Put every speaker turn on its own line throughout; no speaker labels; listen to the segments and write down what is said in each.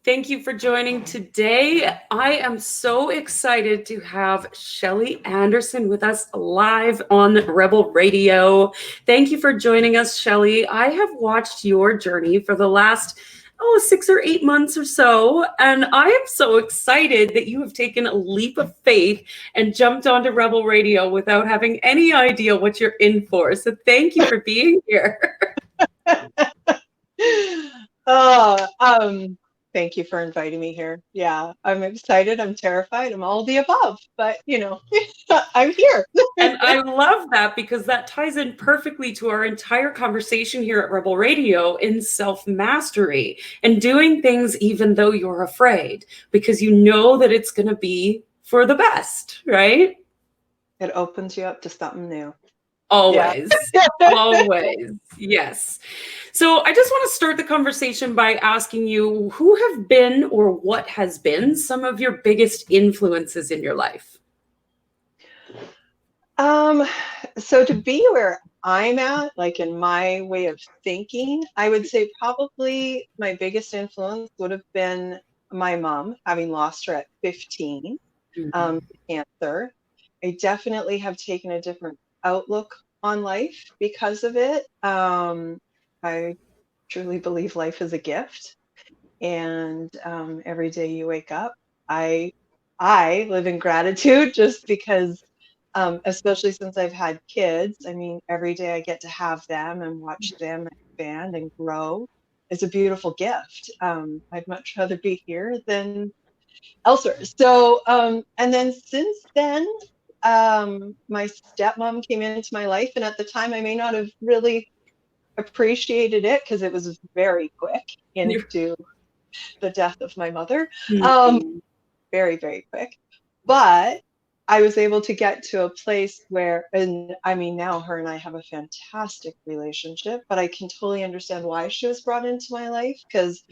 Thank you for joining today. I am so excited to have Shelly Anderson with us live on Rebel Radio. Thank you for joining us, Shelly. I have watched your journey for the last 6 or 8 months or so, and I am so excited that you have taken a leap of faith and jumped onto Rebel Radio without having any idea what you're in for. So thank you for being here.
Oh, thank you for inviting me here. Yeah, I'm excited. I'm terrified. I'm all the above, but I'm here.
And I love that because that ties in perfectly to our entire conversation here at Rebel Radio in self mastery and doing things even though you're afraid because you know that it's going to be for the best, right?
It opens you up to something new. Yeah.
Always. Always. Yes. So I just want to start the conversation by asking you who have been or what has been some of your biggest influences in your life?
Um, so to be where I'm at, like in my way of thinking, I would say probably my biggest influence would have been my mom, having lost her at 15,
Mhm.
to cancer. I definitely have taken a different outlook on life because of it. I truly believe life is a gift, and every day you wake up, I I live in gratitude just because, especially since I've had kids. I mean, every day I get to have them and watch them expand and grow. It's a beautiful gift. I'd much rather be here than elsewhere. So, and then since then, my stepmom came into my life, and at the time, I may not have really appreciated it because it was very quick into the death of my mother. Um,
Mhm.
very, very quick. But I was able to get to a place where, and I mean, now her and I have a fantastic relationship, but I can totally understand why she was brought into my life because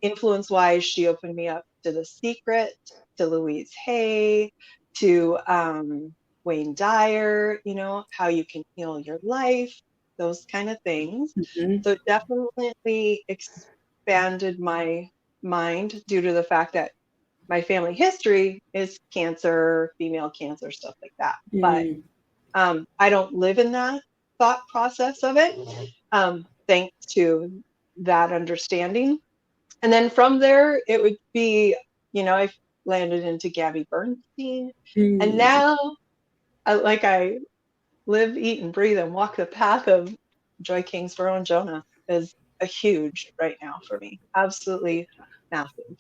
influence wise, she opened me up to The Secret, to Louise Hay, to Wayne Dyer, how you can heal your life, those kind of things.
Mhm.
So it definitely expanded my mind due to the fact that my family history is cancer, female cancer, stuff like that. But
Mm.
I don't live in that thought process of it, thanks to that understanding. And then from there, it would be, I landed into Gabby Bernstein. And
Mm.
now, I live, eat, and breathe and walk the path of Joy Kingsborough and Jonah is a huge right now for me. Absolutely massive.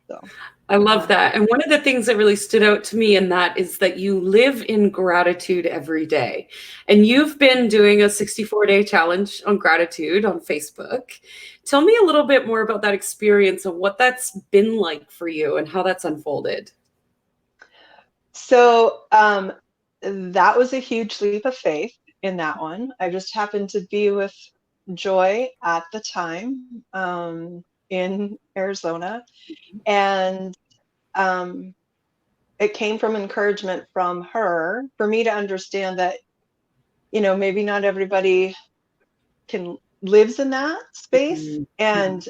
So,
I love
um,
that. And one of the things that really stood out to me in that is that you live in gratitude every day. And you've been doing a 64-day challenge on gratitude on Facebook. Tell me a little bit more about that experience and what that's been like for you and how that's unfolded.
so that was a huge leap of faith in that one. I just happened to be with Joy at the time, in Arizona. And um, it came from encouragement from her for me to understand that, maybe not everybody can lives in that space.
Mhm.
And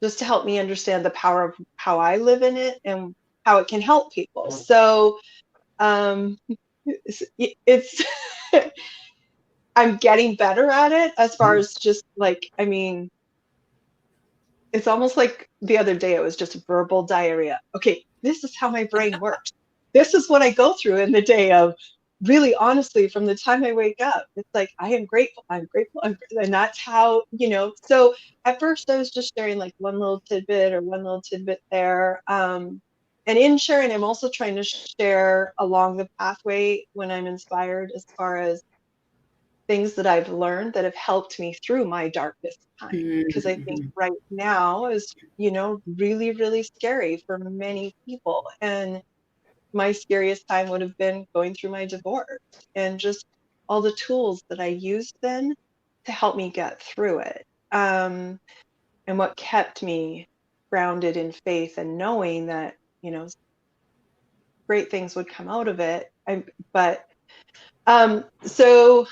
just to help me understand the power of how I live in it and how it can help people. So um, it's I'm getting better at it as far as just like, I mean, it's almost like the other day it was just verbal diarrhea. Okay, this is how my brain works. This is what I go through in the day of really honestly from the time I wake up. It's like I am grateful, and that's how, so at first I was just sharing like one little tidbit or one little tidbit there. And in sharing, I'm also trying to share along the pathway when I'm inspired as far as things that I've learned that have helped me through my darkest time. Because I think
Mhm.
right now is, really, really scary for many people. And my scariest time would have been going through my divorce and just all the tools that I used then to help me get through it. And what kept me grounded in faith and knowing that, great things would come out of it. But so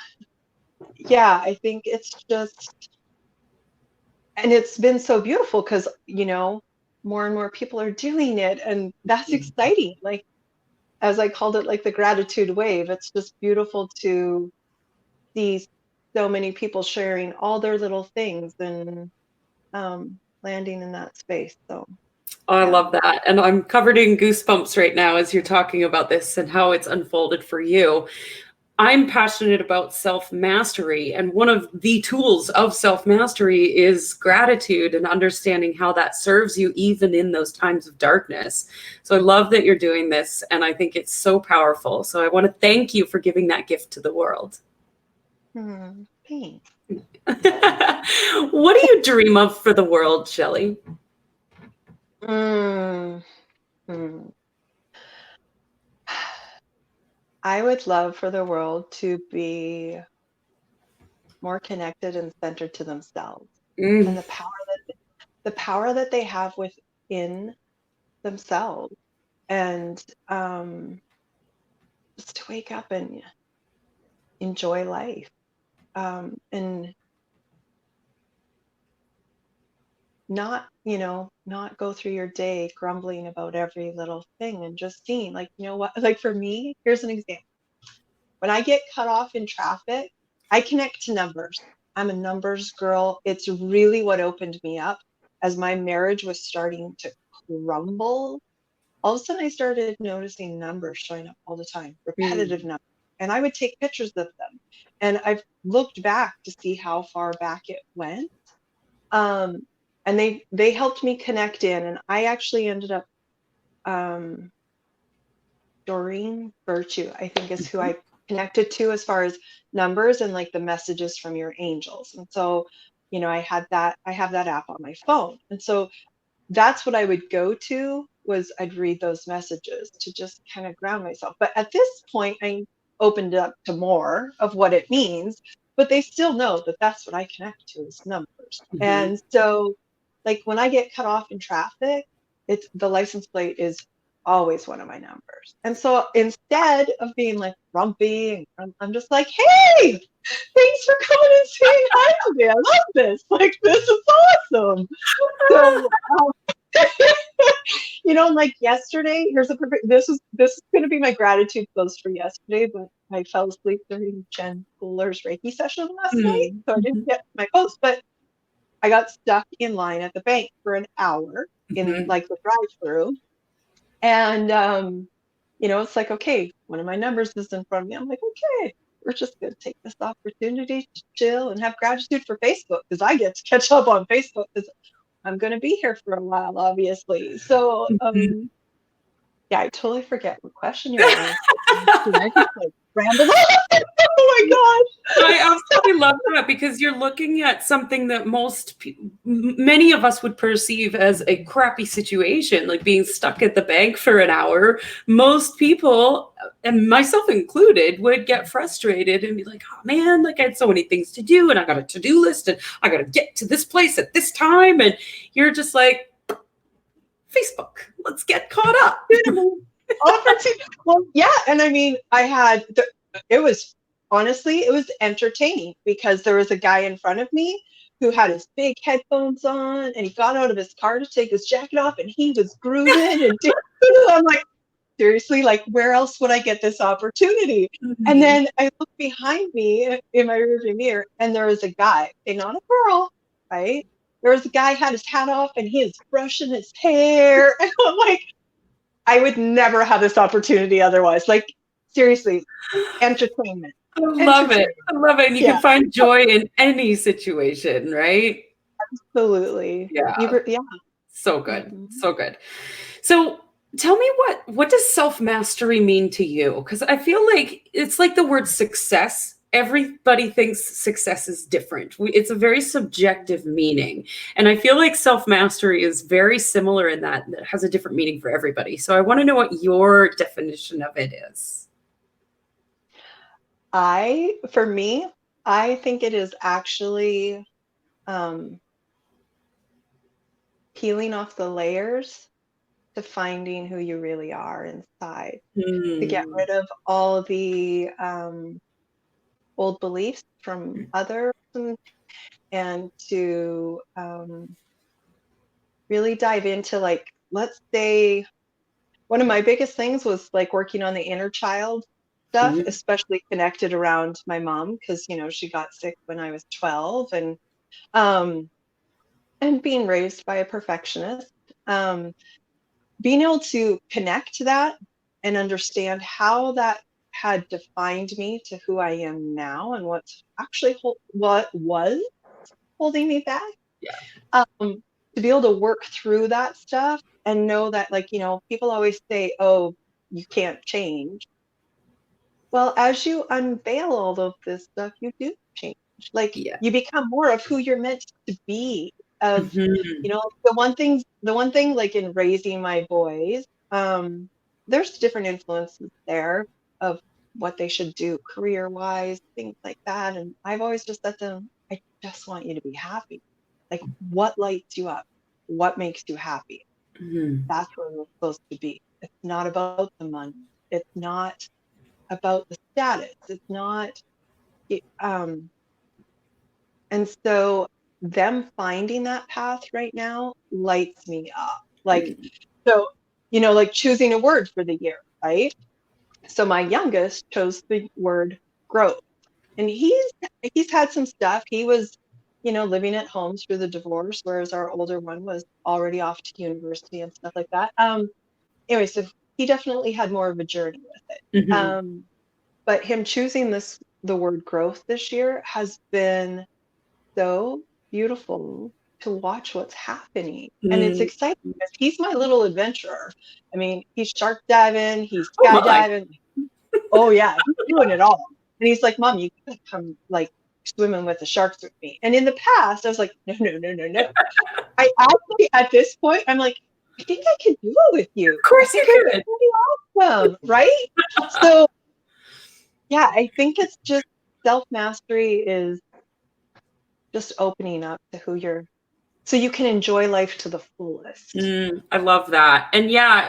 yeah, I think it's just and it's been so beautiful because, more and more people are doing it, and that's exciting. Like, as I called it, like the gratitude wave, it's just beautiful to see so many people sharing all their little things and landing in that space. So,
Oh, I
yeah.
love that. And I'm covered in goosebumps right now as you're talking about this and how it's unfolded for you. I'm passionate about self mastery. And one of the tools of self mastery is gratitude and understanding how that serves you, even in those times of darkness. So I love that you're doing this. And I think it's so powerful. So I want to thank you for giving that gift to the world.
Thanks.
What do you dream of for the world, Shelly?
Mm, mm. I would love for the world to be more connected and centered to themselves, and
Mm,
the power that they have within themselves, and just to wake up and enjoy life, and not go through your day grumbling about every little thing, and just seeing, like, what, like, for me, here's an example. When I get cut off in traffic, I connect to numbers. I'm a numbers girl. It's really what opened me up as my marriage was starting to crumble. All of a sudden, I started noticing numbers showing up all the time, repetitive
mm,
numbers. And I would take pictures of them. And I've looked back to see how far back it went. Um, and they helped me connect in. And I actually ended up, um, Doreen Virtue, I think, is who I connected to as far as numbers and like the messages from your angels. And so, I have that app on my phone. And so that's what I would go to, was I'd read those messages to just kind of ground myself. But at this point, I opened up to more of what it means, but they still know that that's what I connect to, is numbers.
mhm.
And so, like, when I get cut off in traffic, it's the license plate is always one of my numbers. And so instead of being like grumpy, and I'm just like, hey, thanks for coming and saying hi today. I love this. Like, this is awesome. So, like yesterday, here's a perfect. This is going to be my gratitude post for yesterday, but I fell asleep during Jen Pooler's Reiki session last night,
Mm,
so I didn't
mhm,
get my post. But I got stuck in line at the bank for an hour in
mhm.
like the drive-through, and it's like, okay, one of my numbers is in front of me. I'm like, okay, we're just going to take this opportunity to chill and have gratitude for Facebook, because I get to catch up on Facebook because I'm going to be here for a while, obviously. So,
Mhm.
yeah, I totally forget what question you were asking. I just like rambled on. Oh
I absolutely love that because you're looking at something that many of us would perceive as a crappy situation, like being stuck at the bank for an hour. Most people, and myself included, would get frustrated and be like, oh man, like I had so many things to do and I got a to-do list and I got to get to this place at this time. And you're just like, Facebook, let's get caught up.
my gosh. Opportunity. Well, yeah, and I mean, it was, honestly, it was entertaining because there was a guy in front of me who had his big headphones on, and he got out of his car to take his jacket off, and he was grooving and I'm like, seriously, like, where else would I get this opportunity? And
Mhm.
then I look behind me in my rearview mirror, and there was a guy, okay, not a girl, right? There was a guy had his hat off and he was brushing his hair. And I'm like, I would never have this opportunity otherwise. Like, seriously, entertainment.
I love it.
Entertainment.
I love it. And you
Yeah,
can find joy in any situation, right?
absolutely.
Yeah.
Yeah.
So good.
Mhm.
So good. So tell me what does self-mastery mean to you? Because I feel like it's like the word success. Everybody thinks success is different. It's a very subjective meaning. And I feel like self-mastery is very similar in that it has a different meaning for everybody. So I want to know what your definition of it is.
For me, I think it is actually, um, peeling off the layers to finding who you really are inside, to get
Hmm.
rid of all the old beliefs from others, and and to really dive into, like, let's say one of my biggest things was like working on the inner child stuff,
Mhm.
especially connected around my mom, because she got sick when I was 12, um, and being raised by a perfectionist. Um, Being able to connect to that and understand how that had defined me to who I am now, and what's actually what was holding me back.
Yeah.
To be able to work through that stuff and know that, like, people always say, oh, you can't change. Well, as you unveil all of this stuff, you do change. Like,
Yeah.
you become more of who you're meant to be. Of,
Mhm.
the one thing, like in raising my boys, there's different influences there of what they should do career wise, things like that. And I've always just said to them, I just want you to be happy. Like, what lights you up? What makes you happy?
Mhm.
That's where we're supposed to be. It's not about the money. It's not about the status. It's not, it, and so them finding that path right now lights me up. Like,
Mhm.
so, like choosing a word for the year, right? So my youngest chose the word growth, and he's had some stuff. He was, living at home through the divorce, whereas our older one was already off to university and stuff like that. Anyway, so he definitely had more of a journey with it.
Mhm.
But him choosing the word growth this year has been so beautiful to watch what's happening. And it's
Mhm.
exciting because he's my little adventurer. I mean, he's shark diving, he's
Oh my.
skydiving. Oh yeah, he's doing it all. And he's like, Mom, you gotta come, like, swimming with the sharks with me. And in the past, I was like, no, no, no, no, no. I actually, at this point, I'm like, I think I can do it with you.
Of
I
course
think
you
it would be
could.
pretty awesome, right? So yeah, I think it's just self mastery is just opening up to who you're, so you can enjoy life to the fullest.
I love that. And yeah,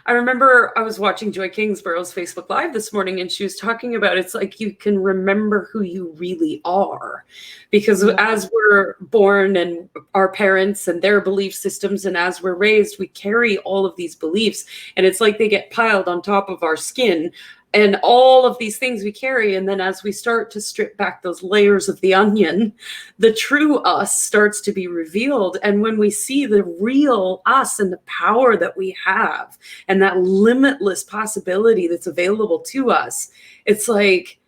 I remember I was watching Joy Kingsborough's Facebook Live this morning and she was talking about it's like you can remember who you really are. Because
Yeah.
as we're born and our parents and their belief systems, and as we're raised, we carry all of these beliefs and it's like they get piled on top of our skin and all of these things we carry. And then as we start to strip back those layers of the onion, the true us starts to be revealed. And when we see the real us and the power that we have and that limitless possibility that's available to us, it's like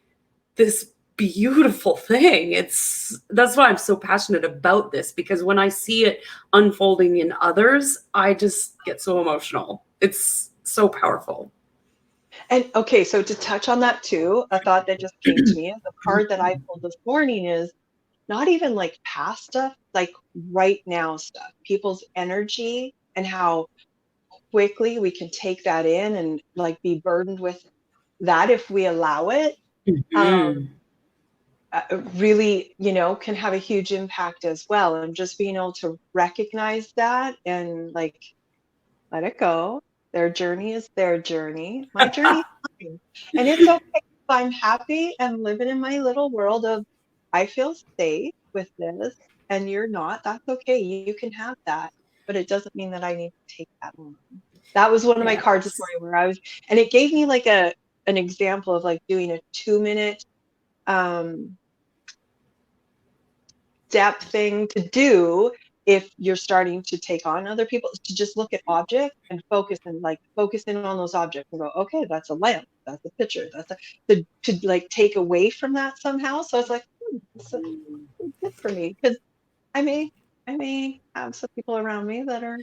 this beautiful thing. That's why I'm so passionate about this, because when I see it unfolding in others, I just get so emotional. It's so powerful.
And okay, so to touch on that too, a thought that just came to me, the card that I pulled this morning is not even like past stuff, like right now stuff, people's energy, and how quickly we can take that in and like be burdened with that if we allow it. Um,
Mhm.
Really, can have a huge impact as well. And just being able to recognize that and, like, let it go. Their journey is their journey. My journey is mine. And it's okay if I'm happy and living in my little world of, I feel safe with this and you're not. That's okay. You can have that. But it doesn't mean that I need to take that on. That was one of my cards this
Yes.
morning where and it gave me like an example of like doing a 2 minute um step thing to do if you're starting to take on other people, to just look at objects and focus in on those objects and go, okay, that's a lamp, that's a picture, to like take away from that somehow. So I was like, it's good for me because I may have some people around me that are,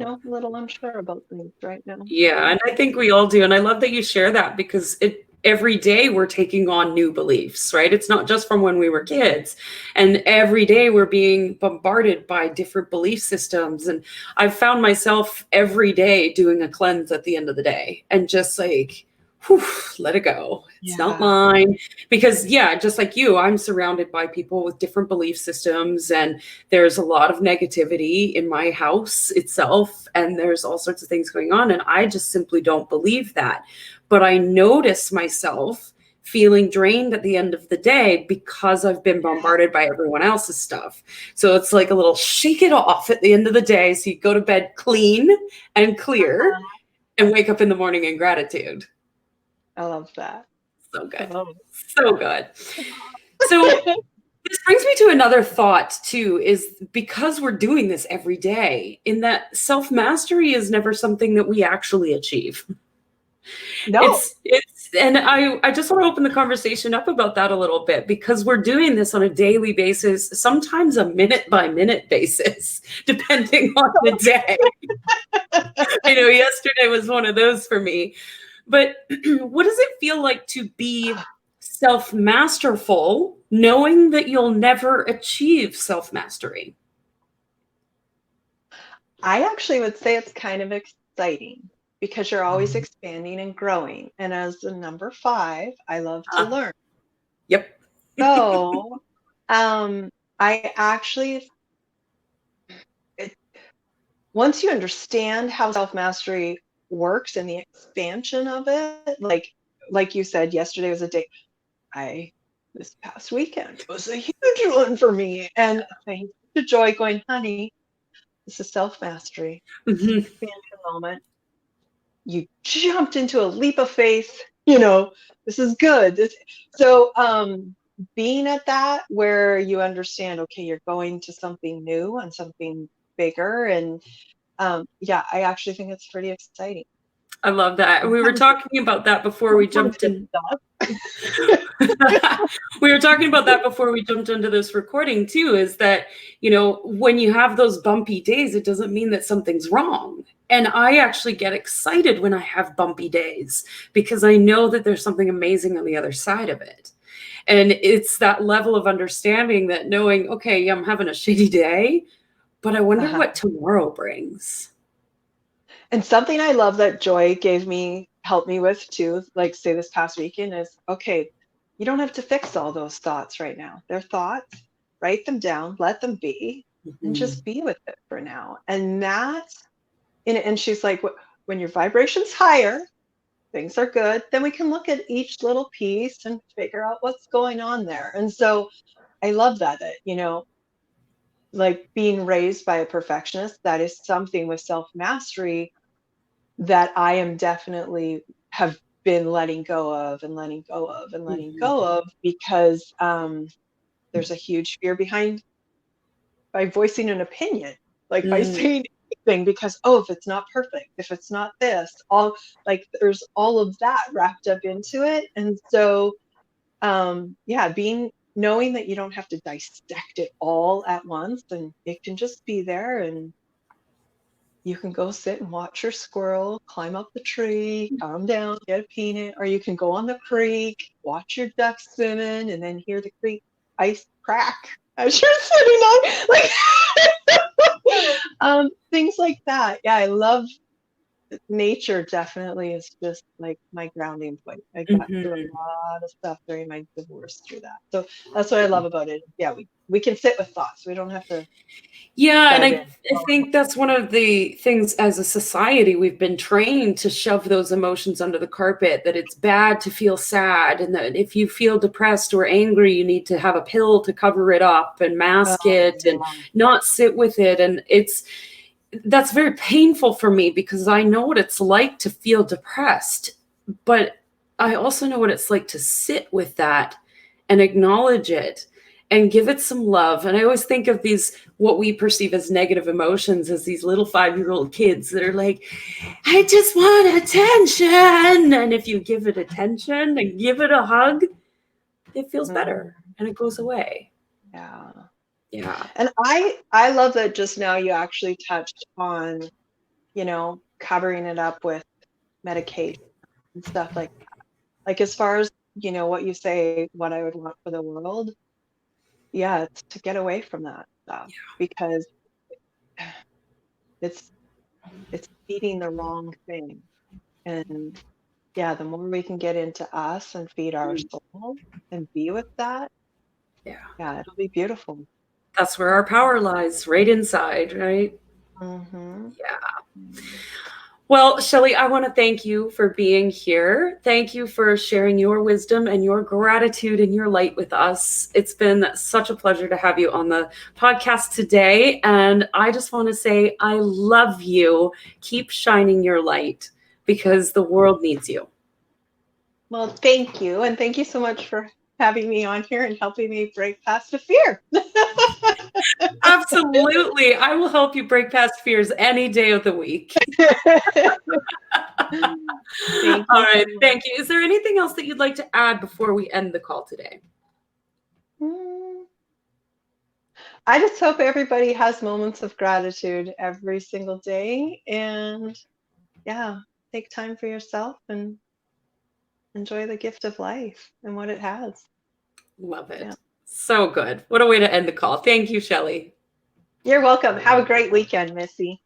a little unsure about things right now.
Yeah, and I think we all do. And I love that you share that because every day we're taking on new beliefs, right? It's not just from when we were kids. And every day we're being bombarded by different belief systems. And I've found myself every day doing a cleanse at the end of the day and just like, whew, let it go. It's not
Yeah.
mine. Because, yeah, just like you, I'm surrounded by people with different belief systems, and there's a lot of negativity in my house itself, and there's all sorts of things going on. And I just simply don't believe that. But I notice myself feeling drained at the end of the day because I've been bombarded by everyone else's stuff. So it's like a little shake it off at the end of the day. So you go to bed clean and clear and wake up in the morning in gratitude.
I love that.
So
I
good.
love
So good. So
it.
this brings me to another thought too, is because we're doing this every day, in that self-mastery is never something that we actually achieve.
No.
And I just want to open the conversation up about that a little bit, because we're doing this on a daily basis, sometimes a minute by minute basis, depending on the day. I know yesterday was one of those for me. But what does it feel like to be self-masterful, knowing that you'll never achieve self-mastery?
I actually would say it's kind of exciting because you're always expanding and growing. And as the number 5, I love to
Ah,
learn.
yep.
So, I actually, it, once you understand how self-mastery works and the expansion of it, like you said, yesterday was a day. This past weekend was a huge one for me. And thanks to Joy going, honey, this is self-mastery. It's an
Mhm.
expansion moment. You jumped into a leap of faith, you know, this is good. So being at that where you understand, okay, you're going to something new and something bigger. And yeah, I actually think it's pretty exciting.
I love that. We were
Sometimes
talking about that before we jumped
it's
in.
stuff.
We were talking about that before we jumped into this recording too, is that, when you have those bumpy days, it doesn't mean that something's wrong. And I actually get excited when I have bumpy days, because I know that there's something amazing on the other side of it. And it's that level of understanding, that knowing, okay, yeah, I'm having a shitty day, but I wonder
Uh-huh.
what tomorrow brings.
And something I love that Joy helped me with too, like say this past weekend, is okay, you don't have to fix all those thoughts right now. They're thoughts, write them down, let them be, and
Mhm.
just be with it for now. And she's like, when your vibration's higher, things are good, then we can look at each little piece and figure out what's going on there. And so I love that, like being raised by a perfectionist, that is something with self-mastery that I am definitely have been letting go of and letting go of and letting
Mhm.
go of because there's a huge fear behind by voicing an opinion, like by
Mm.
saying anything because, oh, if it's not perfect, if it's not this, all like there's all of that wrapped up into it. And so, yeah, knowing that you don't have to dissect it all at once and it can just be there and you can go sit and watch your squirrel climb up the tree, calm down, get a peanut, or you can go on the creek, watch your ducks swimming, and then hear the creek ice crack as you're sitting on, like things like that. Yeah, I love nature. Definitely is just like my grounding point. I got through a
Mhm.
lot of stuff during my divorce through that, so that's what I love about it. Yeah, we can sit with thoughts. We don't have to
Yeah, and
dive in.
I think that's one of the things, as a society, we've been trained to shove those emotions under the carpet, that it's bad to feel sad, and that if you feel depressed or angry, you need to have a pill to cover it up and mask
Oh,
it and not sit with it. And that's very painful for me, because I know what it's like to feel depressed, but I also know what it's like to sit with that and acknowledge it and give it some love. And I always think of these, what we perceive as negative emotions, as these little 5-year-old kids that are like, I just want attention. And if you give it attention and give it a hug, it feels
yeah.
better and it goes away.
Yeah.
Yeah.
And I love that just now you actually touched on, covering it up with medication and stuff like that. Like as far as, what you say, what I would want for the world, yeah, it's to get away from that stuff because it's it's feeding the wrong thing. And yeah, the more we can get into us and feed our
Mm.
soul and be with that,
Yeah.
yeah, it'll be beautiful.
That's where our power lies, right inside, right?
Mm-hmm.
Yeah. Well, Shelly, I want to thank you for being here. Thank you for sharing your wisdom and your gratitude and your light with us. It's been such a pleasure to have you on the podcast today. And I just want to say, I love you. Keep shining your light because the world needs you.
Well, thank you. And thank you so much for having me on here and helping me break past the fear.
Absolutely. I will help you break past fears any day of the week.
Thank
All
you
right.
so much.
Thank you. Is there anything else that you'd like to add before we end the call today?
Mm, I just hope everybody has moments of gratitude every single day. And yeah, take time for yourself and enjoy the gift of life and what it has.
Love
Yeah.
it. So good. What a way to end the call. Thank you, Shelly.
You're welcome. Have a great weekend, Missy.